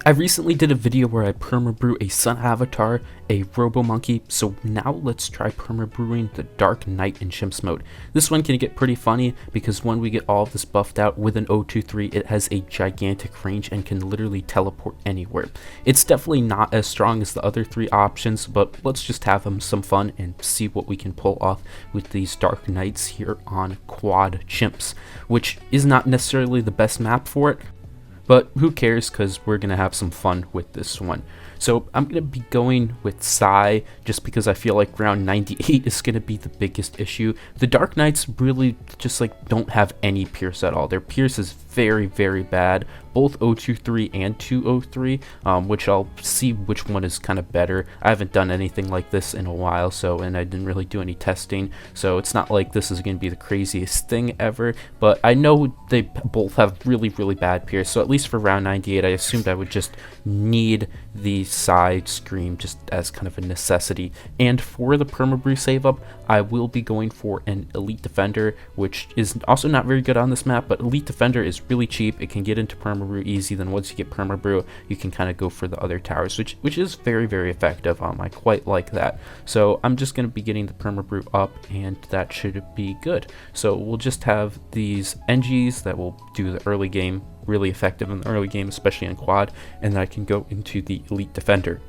I recently did a video where I perma-brew a sun avatar, a robo monkey, so now let's try perma-brewing the Dark Knight in Chimps mode. This one can get pretty funny because when we get all of this buffed out with an 023, it has a gigantic range and can literally teleport anywhere. It's definitely not as strong as the other three options, but let's just have some fun and see what we can pull off with these Dark Knights here on Quad Chimps, which is not necessarily the best map for it. But who cares, because we're going to have some fun with this one. So I'm going to be going with Psy just because I feel like round 98 is going to be the biggest issue. The Dark Knights really just don't have any Pierce at all. Their Pierce is very, very bad. Both 023 and 203, which I'll see which one is kind of better. I haven't done anything like this in a while, and I didn't really do any testing, so it's not like this is going to be the craziest thing ever, but I know they both have really, really bad Pierce, so at least for round 98, I assumed I would just need the side scream just as kind of a necessity. And for the perma-brew save up, I will be going for an Elite Defender, which is also not very good on this map, but Elite Defender is really cheap. It can get into perma-brew easy. Then once you get perma-brew, you can kind of go for the other towers, which is very, very effective. I quite like that. So I'm just going to be getting the perma-brew up, and that should be good. So we'll just have these NGs that will do the early game, really effective in the early game, especially on quad, and then I can go into the Elite Defender.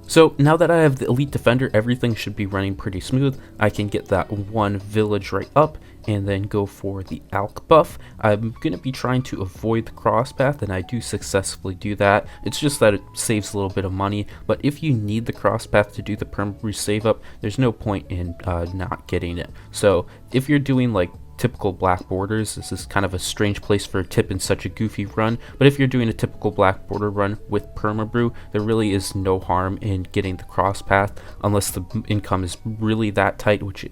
So now that I have the Elite Defender, everything should be running pretty smooth. I can get that one village right up and then go for the Alk buff. I'm going to be trying to avoid the cross path, and I do successfully do that. It's just that it saves a little bit of money, but if you need the cross path to do the perma-brew save up, there's no point in not getting it. So if you're doing typical black borders, this is kind of a strange place for a tip in such a goofy run, but if you're doing a typical black border run with perma-brew, there really is no harm in getting the cross path unless the income is really that tight, which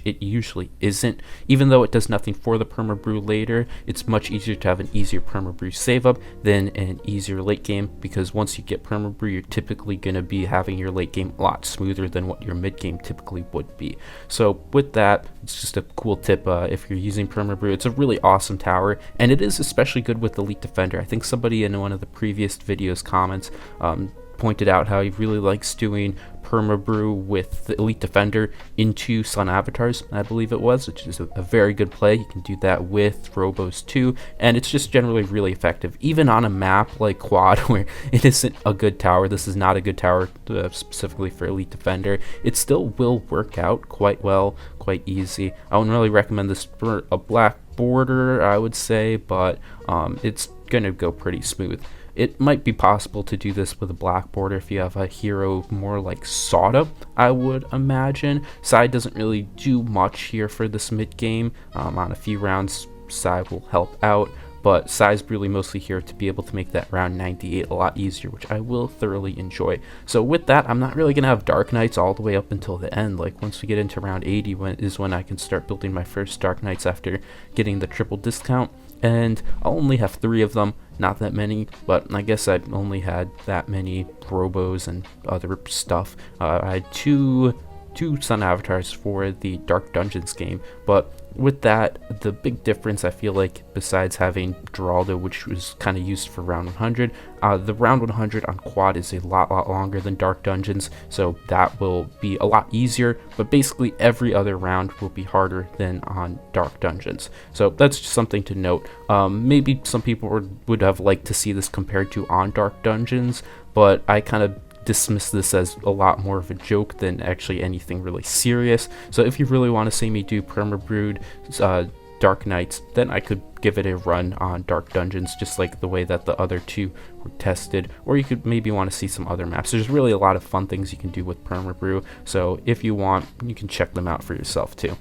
it usually isn't. Even though it does nothing for the perma-brew later, it's much easier to have an easier perma-brew save up than an easier late game, because once you get perma-brew, you're typically going to be having your late game a lot smoother than what your mid game typically would be. So with that, it's just a cool tip. If you're using perma-brew, it's a really awesome tower, and it is especially good with Elite Defender. I think somebody in one of the previous videos comments pointed out how he really likes doing perma-brew with the Elite Defender into Sun Avatars, I believe it was, which is a very good play. You can do that with Robos too, and it's just generally really effective. Even on a map like Quad, where it isn't a good tower, this is not a good tower specifically for Elite Defender, it still will work out quite well, quite easy. I wouldn't really recommend this for a black border, I would say, but it's gonna go pretty smooth. It might be possible to do this with a black border if you have a hero more like Soda, I would imagine. Side doesn't really do much here for this mid game. On a few rounds, Side will help out, but Sai's really mostly here to be able to make that round 98 a lot easier, which I will thoroughly enjoy. So with that, I'm not really going to have Dark Knights all the way up until the end. Like once we get into round 80 is when I can start building my first Dark Knights after getting the triple discount. And I'll only have 3 of them, not that many, but I guess I only had that many Robos and other stuff. I had two Sun Avatars for the Dark Dungeons game, but with that, the big difference I feel like, besides having Geraldo, which was kind of used for round 100, the round 100 on quad is a lot longer than Dark Dungeons, so that will be a lot easier, but basically every other round will be harder than on Dark Dungeons. So that's just something to note. Maybe some people would have liked to see this compared to on Dark Dungeons, but I kind of dismiss this as a lot more of a joke than actually anything really serious. So if you really want to see me do perma-brewed Dark Knights, then I could give it a run on Dark Dungeons, just like the way that the other 2 were tested. Or you could maybe want to see some other maps. There's really a lot of fun things you can do with perma-brew, so if you want, you can check them out for yourself too.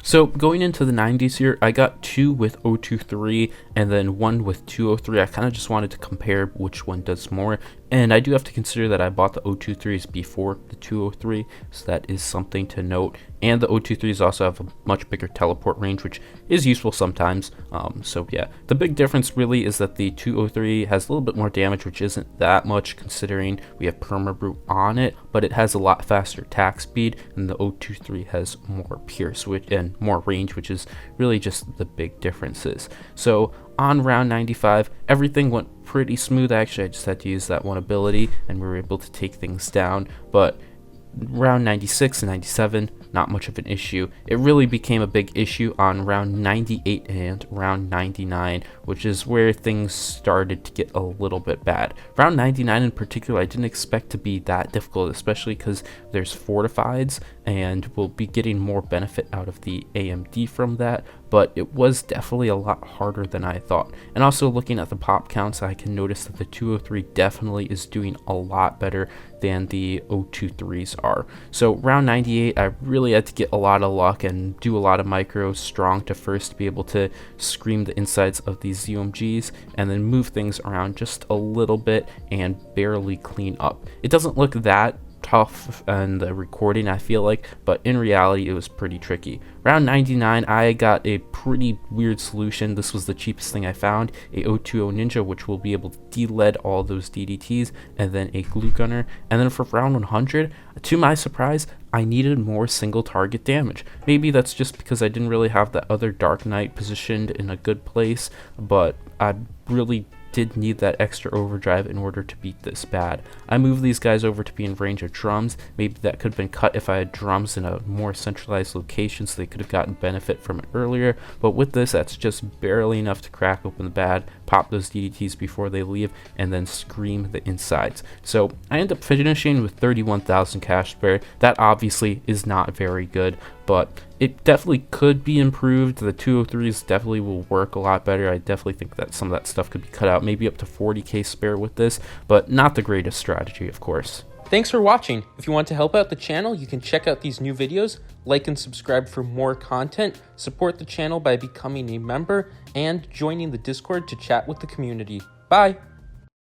So going into the 90s here, I got 2 with 023 and then 1 with 203. I kind of just wanted to compare which one does more. And I do have to consider that I bought the 023s before the 203, so that is something to note. And the 023s also have a much bigger teleport range, which is useful sometimes. So yeah, the big difference really is that the 203 has a little bit more damage, which isn't that much considering we have perma-brew on it, but it has a lot faster attack speed, and the 023 has more pierce and more range, which is really just the big differences. So on round 95, everything went pretty smooth. Actually, I just had to use that one ability and we were able to take things down, but round 96 and 97, not much of an issue. It really became a big issue on round 98 and round 99, which is where things started to get a little bit bad. Round 99 in particular, I didn't expect to be that difficult, especially because there's fortifieds and we'll be getting more benefit out of the AMD from that, but it was definitely a lot harder than I thought. And also looking at the pop counts, I can notice that the 203 definitely is doing a lot better than the 023s are. So round 98, I really had to get a lot of luck and do a lot of micros strong to first be able to scream the insides of these UMGs and then move things around just a little bit and barely clean up. It doesn't look that tough in the recording, I feel like, but in reality it was pretty tricky. Round 99, I got a pretty weird solution. This was the cheapest thing I found, a 020 Ninja, which will be able to de-lead all those DDTs, and then a glue gunner. And then for round 100, to my surprise, I needed more single target damage. Maybe that's just because I didn't really have the other Dark Knight positioned in a good place, but I really did need that extra overdrive in order to beat this bad. I moved these guys over to be in range of drums. Maybe that could have been cut if I had drums in a more centralized location so they could have gotten benefit from it earlier, but with this, that's just barely enough to crack open the bad, pop those DDTs before they leave, and then scream the insides. So I end up finishing with 31,000 cash spare. That obviously is not very good, but it definitely could be improved. The 203s definitely will work a lot better. I definitely think that some of that stuff could be cut out, maybe up to 40k spare with this, but not the greatest strategy, of course. Thanks for watching. If you want to help out the channel, you can check out these new videos, like and subscribe for more content, support the channel by becoming a member, and joining the Discord to chat with the community. Bye!